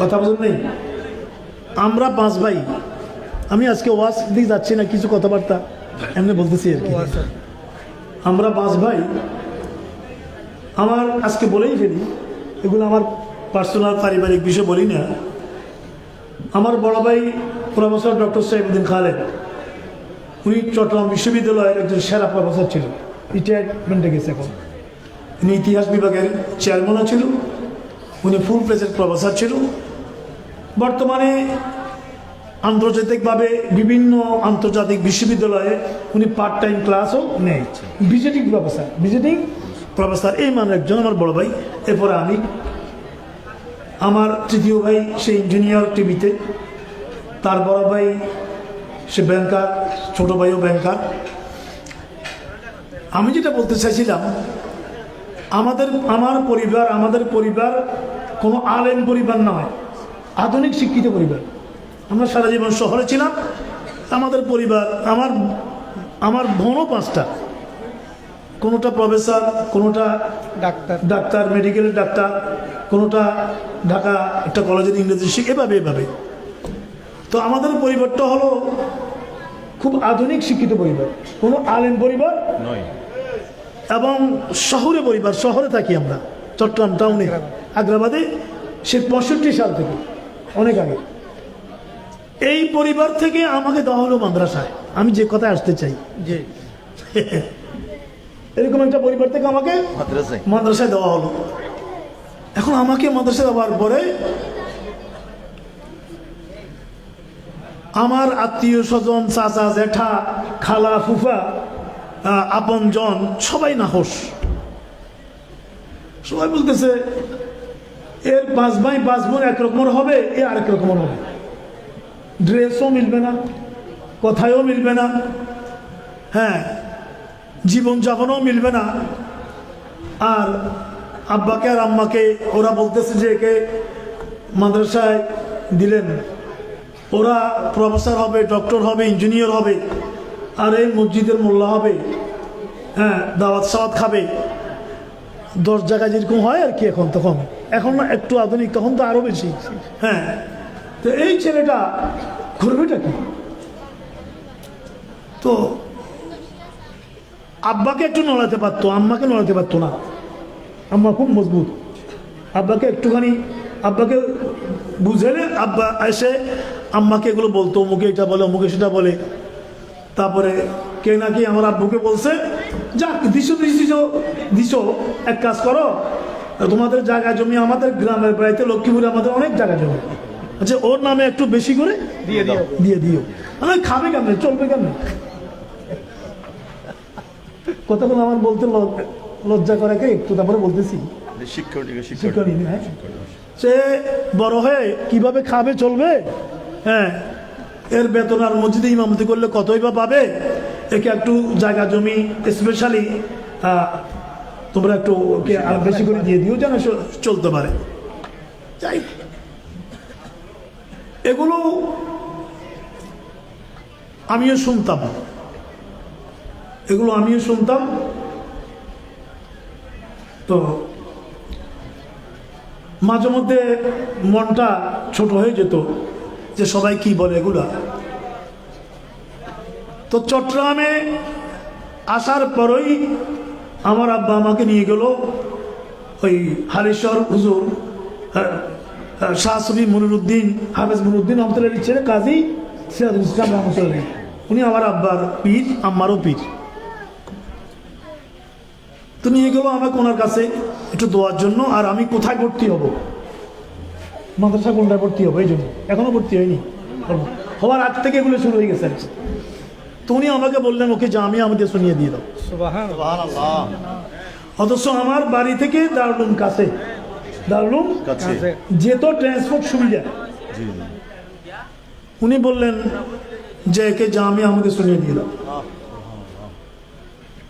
কথা বুঝুন নেই। আমরা 5 ভাই, আমি আজকে ওয়াজ দিকে যাচ্ছি না, কিছু কথাবার্তা এমনি বলতেছি আর কি। আমরা 5 ভাই। আমার আজকে বলেই ফেলি, এগুলো আমার পার্সোনাল পারিবারিক বিষয় বলি না। আমার বড় ভাই প্রফেসর ডক্টর সাইফুদ্দিন খালেদ, উনি চট্টগ্রাম বিশ্ববিদ্যালয়ের একজন সেরা প্রফেসর ছিল, রিটায়ারমেন্টে গেছে এখন। উনি ইতিহাস বিভাগের চেয়ারম্যানও ছিল, উনি ফুল প্লেজের প্রফেসর ছিল। বর্তমানে আন্তর্জাতিকভাবে বিভিন্ন আন্তর্জাতিক বিশ্ববিদ্যালয়ে উনি পার্ট টাইম ক্লাসও নেয়, ভিজিটিং প্রফেসর এই মানে একজন আমার বড় ভাই। এরপরে আমি, আমার তৃতীয় ভাই সে ইঞ্জিনিয়ার টিভিতে, তার বড় ভাই সে ব্যাংকার, ছোট ভাইও ব্যাংকার। আমি যেটা বলতে চাইছিলাম, আমাদের পরিবার কোনো আলেম পরিবার নয়, আধুনিক শিক্ষিত পরিবার। আমরা সারা জীবন শহরে ছিলাম। আমাদের পরিবার, আমার বোনও 5টা, কোনোটা প্রফেসর, কোনোটা ডাক্তার মেডিকেলের ডাক্তার, কোনোটা ঢাকা একটা কলেজের ইংরেজি শিখ, এভাবে। তো আমাদের পরিবারটা হলো খুব আধুনিক শিক্ষিত পরিবার, কোনো আলেম পরিবার নয়। এবং শহরে পরিবার, শহরে থাকি আমরা, চট্টগ্রাম টাউনে, আগ্রাবাদে, সে 65 সাল থেকে, অনেক আগে। এই পরিবার থেকে আমাকে দেওয়া হলো মাদ্রাসায়। আমি যে কথায় আসতে চাই, যে এরকম একটা পরিবার থেকে আমাকে মাদ্রাসায় দেওয়া হলো। এখন আমাকে মাদ্রাসায় দেওয়ার পরে আমার আত্মীয় স্বজন, চাচা জ্যাঠা, খালা ফুফা, আপন জন, সবাই নাখোশ। সবাই বলতেছে এর 5 ভাই 5 বোন একরকমের হবে, এ আরেক রকমের হবে, ড্রেসও মিলবে না, কথায়ও মিলবে না, হ্যাঁ, জীবনযাপনও মিলবে না। আর আব্বাকে আর আম্মাকে ওরা বলতেছে যে একে মাদ্রাসায় দিলেন, ওরা প্রফেসর হবে, ডক্টর হবে, ইঞ্জিনিয়ার হবে, আর এই মসজিদের মোল্লা হবে, হ্যাঁ, দাওয়াত সাওয়াত খাবে। 10 জায়গায় যেরকম হয় আর কি। এখন না একটু আধুনিক, তখন তো আরো বেশি। হ্যাঁ, তো এই ছেলেটা করবেটা কি? তো আব্বাকে একটু নড়াতে পারতো, আম্মাকে নড়াতে পারতো না। আম্মা খুব মজবুত, আব্বাকে বুঝেলে আব্বা এসে আম্মাকে এগুলো বলতো, মুখে এটা বলে, মুখে সেটা বলে। তারপরে কে নাকি আমার আব্বুকে বলছে, যাক দিছো, এক কাজ করো, তোমাদের জায়গা জমি, আমাদের গ্রামের বাড়িতে লক্ষ্মীপুরে আমাদের অনেক জায়গা জমি, আচ্ছা ওর নামে একটু বেশি করে দিয়ে দিও। আমি খাবে কেমনে, চলবে কেমনে? কথাগুলো আমার বলতে লজ্জা করে একটু, তারপরে বলতেছি শিক্ষণীয়। হ্যাঁ, সে বড় হয়ে কিভাবে খাবে, চলবে? হ্যাঁ, এর বেতন আর মসজিদে ইমামতি করলে কতই বা পাবে? একে একটু জায়গা জমি স্পেশালি তোমরা একটু আর বেশি করে দিয়ে দিও, যেন চলতে পারে। যাই, এগুলো আমিও শুনতাম। তো মাঝে মধ্যে মনটা ছোট হয়ে যেত যে সবাই কি বলে এগুলা। তো চট্টগ্রামে আসার পরই আমার আব্বা আমাকে নিয়ে গেল ওই হালিশহর হুজুর শাহ সুফি মনিরুদ্দিন, হাফেজ মনিরুদ্দিন রহমতুল্লাহ ছেলে কাজী সিরাজুল ইসলাম রহমতুল্লাহ। উনি আমার আব্বার পীর, আম্মারও পীর। তো নিয়ে গেল আমাকে ওনার কাছে একটু দোয়ার জন্য। আর আমি কোথায় ভর্তি হব, মাদ্রাসা কোনটায় ভর্তি হবো, এই জন্য এখনো ভর্তি হয়নি, হওয়ার আগ থেকে এগুলো শুরু হয়ে গেছে। তো উনি আমাকে বললেন, ওকে জামিয়া আমাদের শুনিয়ে দিয়ে দাও। অথচ আমার বাড়ি থেকে দারুল কাছে, যেত ট্রান্সপোর্ট সুবিধা। উনি বললেন যে একে জামিয়া আমাদের শুনিয়ে দিয়ে দাও।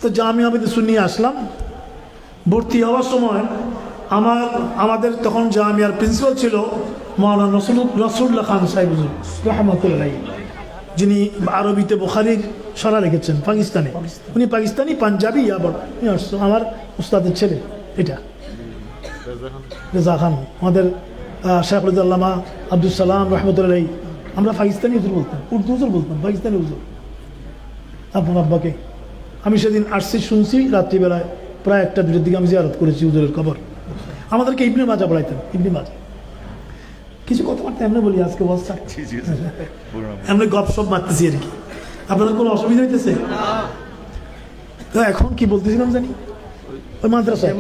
তো জামিয়া আমাদের শুনিয়ে আসলাম। ভর্তি হওয়ার সময় আমাদের তখন জামিয়ার প্রিন্সিপাল ছিল মাওলানা নসরুল্লাহ খান সাহেব রহমতুল্লাহ, যিনি আরবিতে বুখারীর শরহ লিখেছেন, পাকিস্তানে। উনি পাকিস্তানি, পাঞ্জাবি, আবার আমার উস্তাদের ছেলে, এটা রেজা খান, আমাদের শাইখুল আল্লামা আব্দুল সালাম রহমতুল্লাহ, আমরা পাকিস্তানি হুজুর বলতাম, উর্দু হুজুর বলতাম, পাকিস্তানি হুজুর। আপনার আব্বাকে আমি সেদিন আসছি, শুনছি রাত্রিবেলায় প্রায় 1-2টার দিকে আমি জিয়ারত করেছি হুজুরের কবর। আমাদেরকে ইবনে মাজা পড়াইতেন, ইবনে মাজা। কিছু কথাবার্তা এমনি বলি আজকে বলছেন, এমনি গপ সপ মারতেছি আর কি। আপনাদের কোনো অসুবিধা হইতেছে? তো এখন কি বলতেছিলাম জানি, ওই মাদ্রাসায়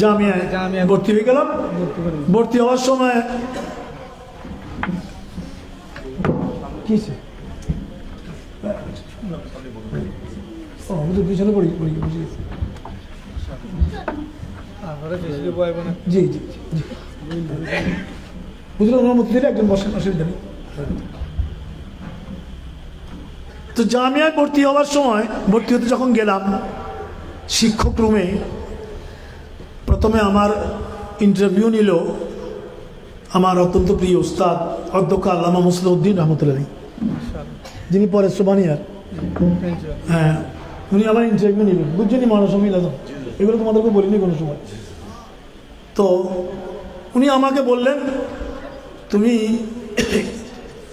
জামিয়ায় ভর্তি হয়ে গেলাম। ভর্তি হওয়ার সময় কি পিছনে পড়ি বুঝে গেছি। জি জি জি বুঝলাম, ওনার মধ্যে দিলে একজন বসেন, অসুবিধা নেই। তো জামিয়ায় ভর্তি হওয়ার সময়, ভর্তি হতে যখন গেলাম শিক্ষক রুমে, প্রথমে আমার ইন্টারভিউ নিল আমার অত্যন্ত প্রিয় উস্তাদ অধ্যক্ষ আল্লামা মুসলিউদ্দিন রহমতুল্লাহ, যিনি পরে সোবানিয়ার। হ্যাঁ, উনি আবার ইন্টারভিউ নিলেন, বুঝছেনই মানুষ মিলাম, এগুলো তোমাদেরকে বলিনি কোনো সময়। তো উনি আমাকে বললেন, তুমি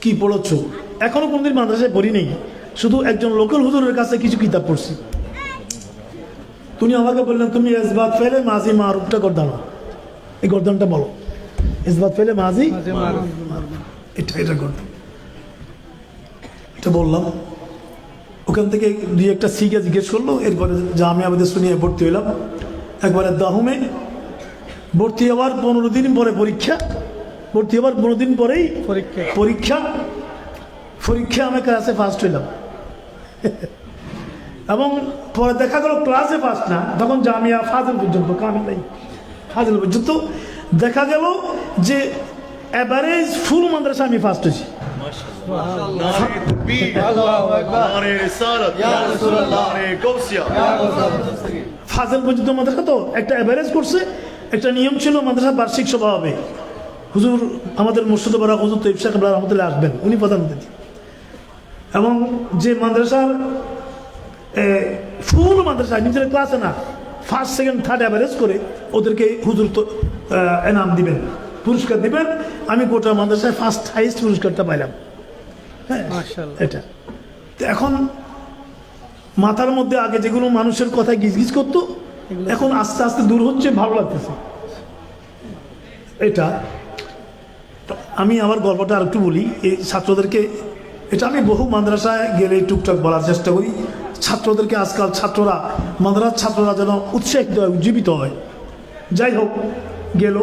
কি পড়ছো? এখনো কোনদিন মাদ্রাসায় পড়ি নেই, শুধু একজন লোকাল হুজুরের কাছে কিছু কিতাব পড়ছি। তুমি আমাকে বললেন, তুমি ইসবাত ফেলে মাজি মারুফটা গর্দানো, এই গর্দানটা বলো। ইসবাত ফেলে মাজি এটা গর্দান, এটা বললাম। ওখান থেকে 2-1টা শিখে জিজ্ঞেস করলো। এরপরে জামিয়া আবেদে শুনিয়ে ভর্তি হইলাম। একবারে দাহুমে ভর্তি হওয়ার 15 দিন পরে পরীক্ষা, ভর্তি হওয়ার 15 দিন পরেই পরীক্ষা আমি ক্লাসে ফার্স্ট হইলাম। এবং পরে দেখা গেল ক্লাসে ফার্স্ট না, তখন জামিয়া ফাজিল পর্যন্ত, কামিল নাই, ফাজিল পর্যন্ত দেখা গেল যে এভারেজ ফুল মাদ্রাসা আমি ফার্স্ট হয়েছি। ফাজিল পর্যন্ত মাদ্রাসা তো একটা এভারেজ করছে। একটা নিয়ম ছিল মাদ্রাসা বার্ষিক সভা হবে, হুজুর আমাদের মুর্শিদ বারা হুজুর তৈব শেখ রহমতুল্লাহ আসবেন, উনি প্রধান অতিথি। এবং যে মাদ্রাসার ফুল মাদ্রাসা নিজের ক্লাসে না, ফার্স্ট সেকেন্ড থার্ড অ্যাভারেজ করে ওদেরকে হুজুর তো এনাম দিবেন, পুরস্কার দিবেন। আমি গোটা মাদ্রাসায় ফার্স্ট হাইস্ট পুরস্কারটা পাইলাম। হ্যাঁ, এটা তো এখন মাথার মধ্যে আগে যেগুলো মানুষের কথায় গিজগিজ করতো, এখন আস্তে আস্তে দূর হচ্ছে, ভালো লাগতেছে এটা। আমি আমার গল্পটা আর একটু বলি এই ছাত্রদেরকে। এটা আমি বহু মাদ্রাসায় গেলে টুকটাক বলার চেষ্টা করি ছাত্রদেরকে। আজকাল ছাত্ররা যেন উৎসাহিত হয়, উজ্জীবিত হয়। যাই হোক, গেল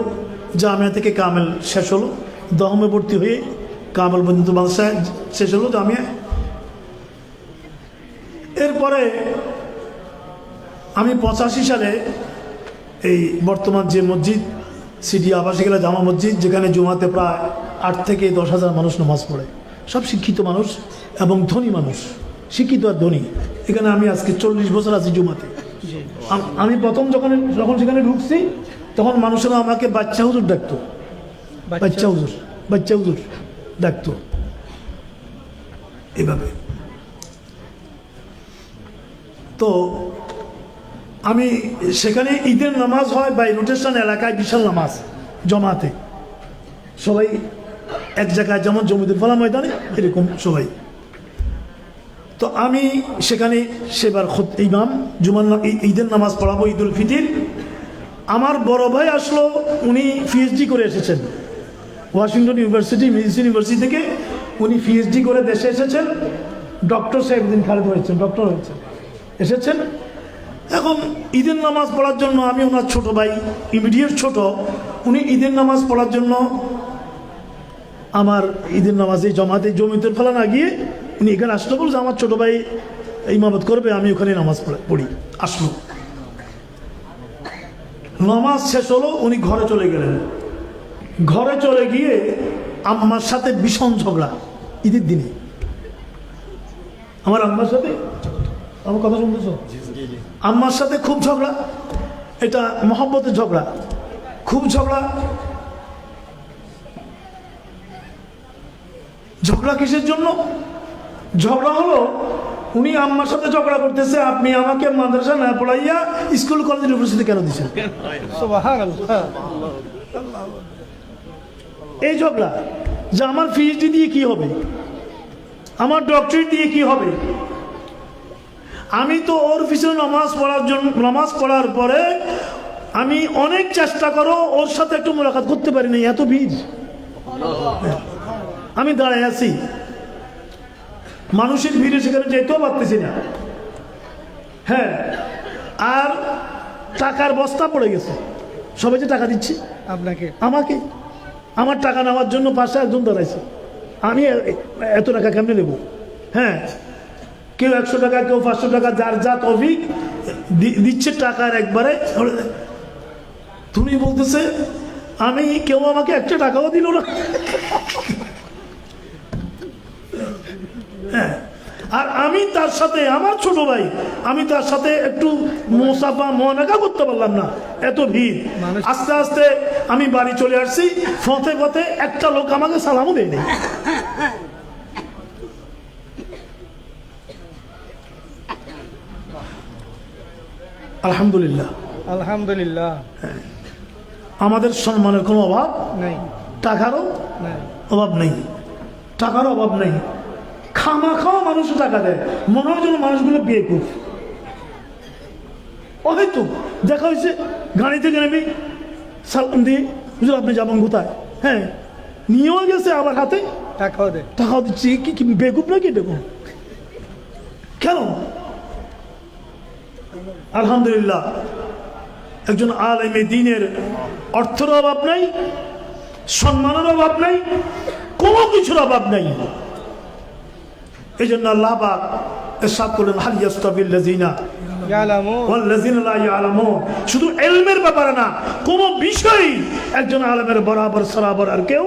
জামিয়া থেকে কামেল শেষ হলো, দহমে ভর্তি হয়ে কামেল পর্যন্ত মাদ্রাসায় শেষ হলো জামিয়া। এরপরে আমি 85 সালে এই বর্তমান যে মসজিদ সিটি আবাসিকা জামা মসজিদ, যেখানে জুমাতে প্রায় 8 থেকে 10,000 মানুষ নামাজ পড়ে, সব শিক্ষিত মানুষ এবং ধনী মানুষ, শিক্ষিত আর ধনী। এখানে আমি আজকে 40 বছর আছি জুমাতে। আমি প্রথম যখন সেখানে ঢুকছি, তখন মানুষেরা আমাকে বাচ্চা হুজুর ডাকতো, বাচ্চা হুজুর ডাকতো এভাবে। তো আমি সেখানে ঈদের নামাজ হয় বাই রোটেশন, এলাকায় বিশাল নামাজ জমাতে, সবাই এক জায়গায়, যেমন জমিদুল ফালা ময়দানে এরকম সবাই। তো আমি সেখানে সেবার ইমাম, ঈদের নামাজ পড়াবো, ঈদুল ফিতির। আমার বড় ভাই আসলো, উনি পিএইচডি করে এসেছেন ওয়াশিংটন ইউনিভার্সিটি, মেডিসিন ইউনিভার্সিটি থেকে। উনি পিএইচডি করে দেশে এসেছেন, ডক্টর সাহেবদিন খালেদ হয়েছেন, ডক্টর হয়েছেন, এসেছেন। এখন ঈদের নামাজ পড়ার জন্য আমি ওনার ছোট ভাই, ইমিডিয়েট ছোট, উনি ঈদের নামাজ পড়ার জন্য আমার ঈদের নামাজে জমিতুল ফালা না গিয়ে উনি এখানে আসলো, বলছে আমার ছোট ভাই ইমামত করবে, আমি ওখানে নামাজ পড়ি। আসলো, নামাজ শেষ হলো, উনি ঘরে চলে গেলেন। ঘরে চলে গিয়ে আম্মার সাথে ভীষণ ঝগড়া ঈদের দিনে। আমার আম্মার সাথে, আমার কথা শুনতেছো? আম্মার সাথে খুব ঝগড়া, এটা মহব্বতের ঝগড়া, খুব ঝগড়া। ঝগড়া কিসের জন্য? ঝগড়া হলো, উনি আম্মার সাথে ঝগড়া করতেছে, আপনি আমাকে মাদ্রাসা না পড়াইয়া স্কুল কলেজ ইউনিভার্সিটি কেন দিচ্ছেন? এই ঝগড়া যে আমার পিএইচডি দিয়ে কি হবে, আমার ডক্টরেট দিয়ে কি হবে। আমি তো ওর পিছনে নামাজ পড়ার পরে আমি অনেক চেষ্টা করো ওর সাথে একটু মোলাকাত করতে পারি না, এত ভিড়। আমি দাঁড়ায় আছি, মানুষের ভিড়ে সেখানে যেতেও পারতেছি না। হ্যাঁ, আর টাকার বস্তা পড়ে গেছে, সবাই যে টাকা দিচ্ছে আমাকে, আমার টাকা নেওয়ার জন্য পাশে একজন দাঁড়াইছে, আমি এত টাকা কেমনে নেব। হ্যাঁ, কেউ 100 টাকা, কেউ 500 টাকা, যার যা তৌফিক দিচ্ছে টাকার একবারে। তুমি বলতেছে আমি, কেউ আমাকে একটা টাকাও দিল না। হ্যাঁ, আর আমি তার সাথে, আমার ছোট ভাই, আমি তার সাথে একটু মোসাফা মোয়ানাকা করতে পারলাম না, এত ভিড়। আস্তে আস্তে আমি বাড়ি চলে আসছি, ফতে ফতে একটা লোক আমাকে সালামও দেয়নি। আলহামদুলিল্লাহ, আলহামদুলিল্লাহ। আমাদের সম্মানের কোনো অভাব নেই, টাকারও অভাব নেই, টাকারও অভাব নেই। খাওয়া মানুষ টাকা দেয়, মনে হয় যেন মানুষগুলো বিয়ে করুক। হয়তো দেখা হয়েছে গাড়ি থেকে নেমে সালাম দিয়ে, বুঝলো আপনি যাবেন কোথায়, হ্যাঁ নিয়েও গেছে, আবার হাতে টাকাও দিচ্ছি। কি বেকুব নাকি দেখো কেন? আলহামদুলিল্লাহ, একজন আলেমে দ্বীনের অর্থের অভাব নাই, সম্মানের অভাব নাই, কোনো কিছুর অভাব নাই। এই জন্য আল্লাহ পাক ইরশাদ করলেন, হাল ইয়াস্তাবিল্লাযিনা ইয়ালামুন ওয়াল্লাযিনা লা ইয়ালামুন। শুধু ইলমের ব্যাপারে না, কোনো বিষয় একজন আলেমের বরাবর সরাবর আর কেউ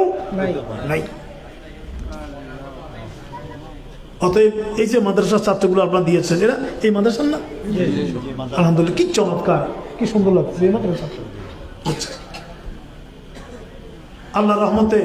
নাই। অতএব এই যে মাদ্রাসার ছাত্রগুলো আপনারা দিয়েছেন, এরা এই মাদ্রাসার না? আলহামদুলিল্লাহ, কি চমৎকার, কি সুন্দর লাগছে এই মাদ্রাসা। আল্লাহ রহমতে